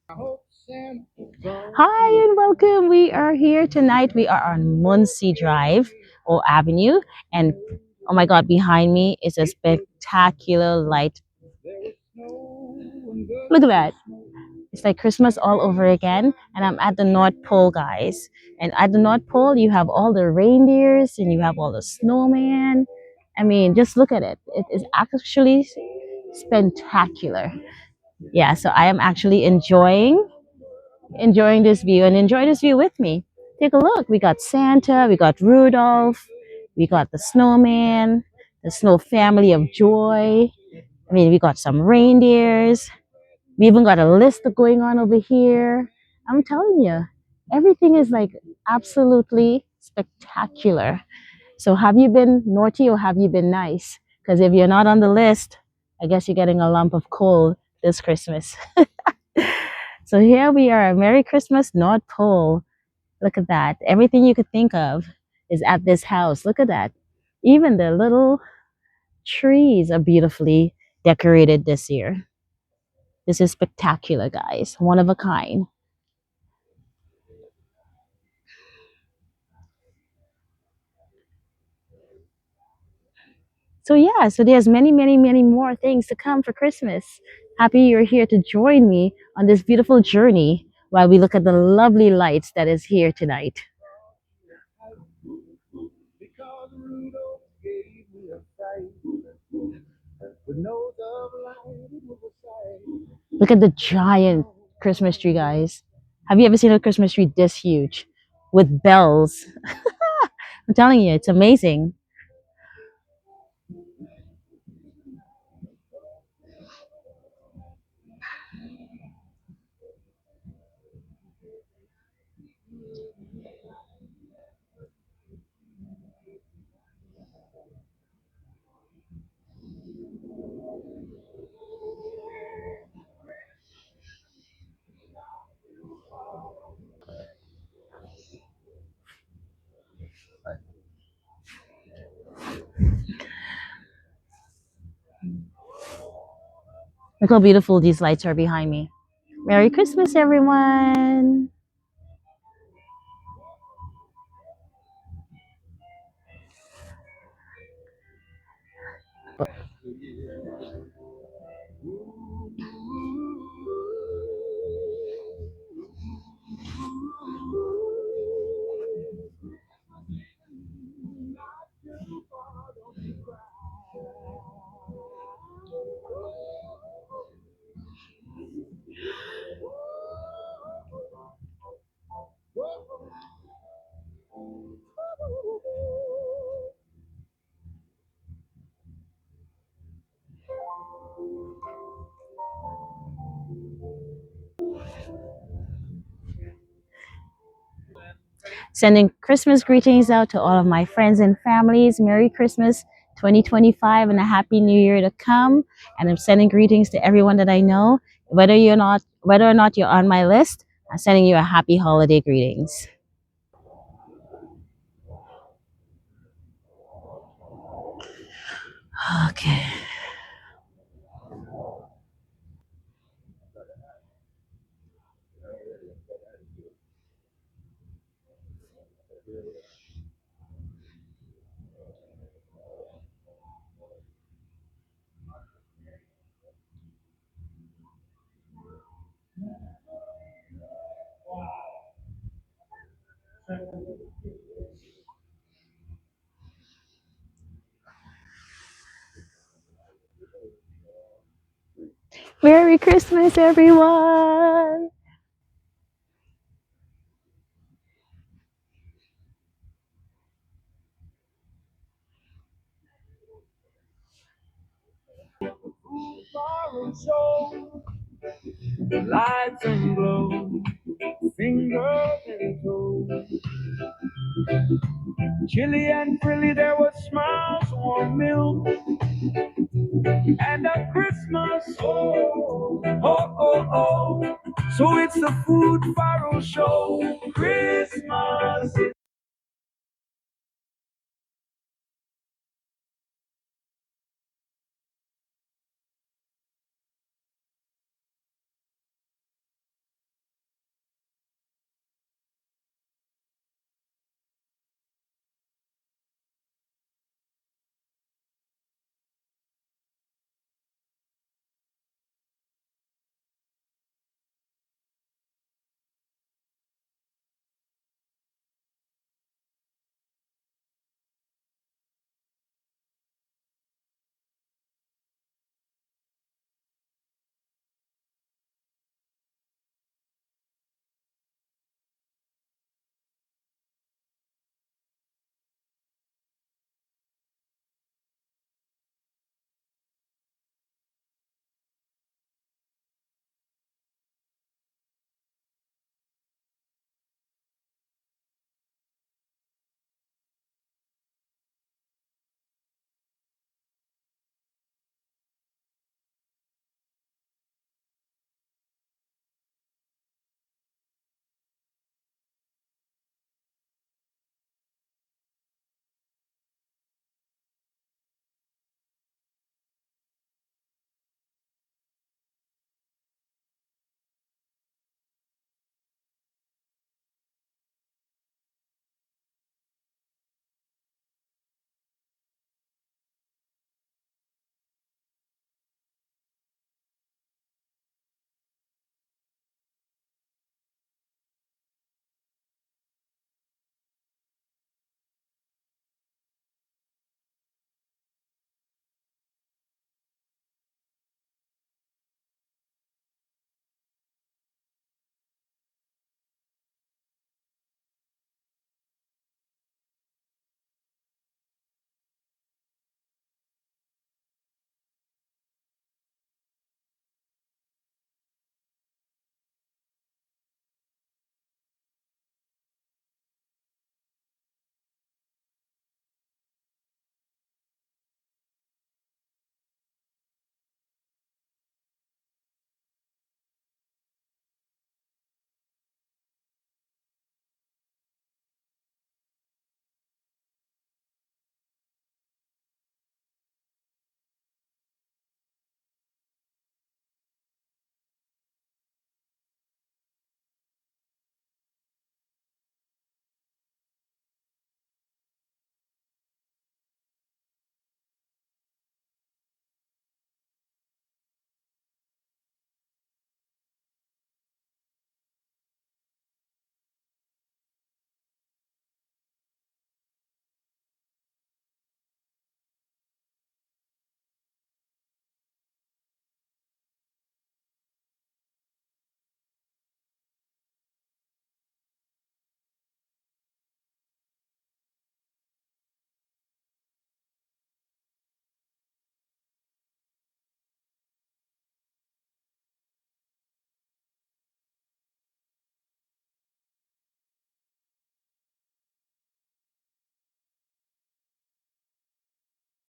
Hi and welcome. We are here tonight. We are on Muncie Drive or Avenue, and oh my God, behind me is a spectacular light. Look at that. It's like Christmas all over again, and I'm at the North Pole, guys. And at the North Pole, you have all the reindeers and you have all the snowman. I mean, just look at it. It is actually spectacular. Yeah, so I am actually enjoying this view and enjoy this view with me. Take a look. We got Santa, we got Rudolph, we got the snowman, the snow family of joy. I mean, we got some reindeers. We even got a list going on over here. I'm telling you, everything is like absolutely spectacular. So, have you been naughty or have you been nice? Because if you're not on the list, I guess you're getting a lump of coal this Christmas. So here we are. Merry Christmas, North Pole. Look at that. Everything you could think of is at this house. Look at that. Even the little trees are beautifully decorated this year. This is spectacular, guys. One of a kind. So yeah, so there's many more things to come for Christmas. Happy you're here to join me on this beautiful journey while we look at the lovely lights that is here tonight. Look at the giant Christmas tree, guys. Have you ever seen a Christmas tree this huge with bells? I'm telling you, it's amazing. Look how beautiful these lights are behind me. Merry Christmas, everyone. Sending Christmas greetings out to all of my friends and families. Merry Christmas 2025 and a happy new year to come. And I'm sending greetings to everyone that I know. Whether or not you're on my list, I'm sending you a happy holiday greetings. Okay. Merry Christmas, everyone. Lights and glow, fingers and toes. Chilly and frilly, there was smiles, warm milk, and a Christmas. Oh, oh, oh, oh. So it's the food Pharaoh show. Christmas.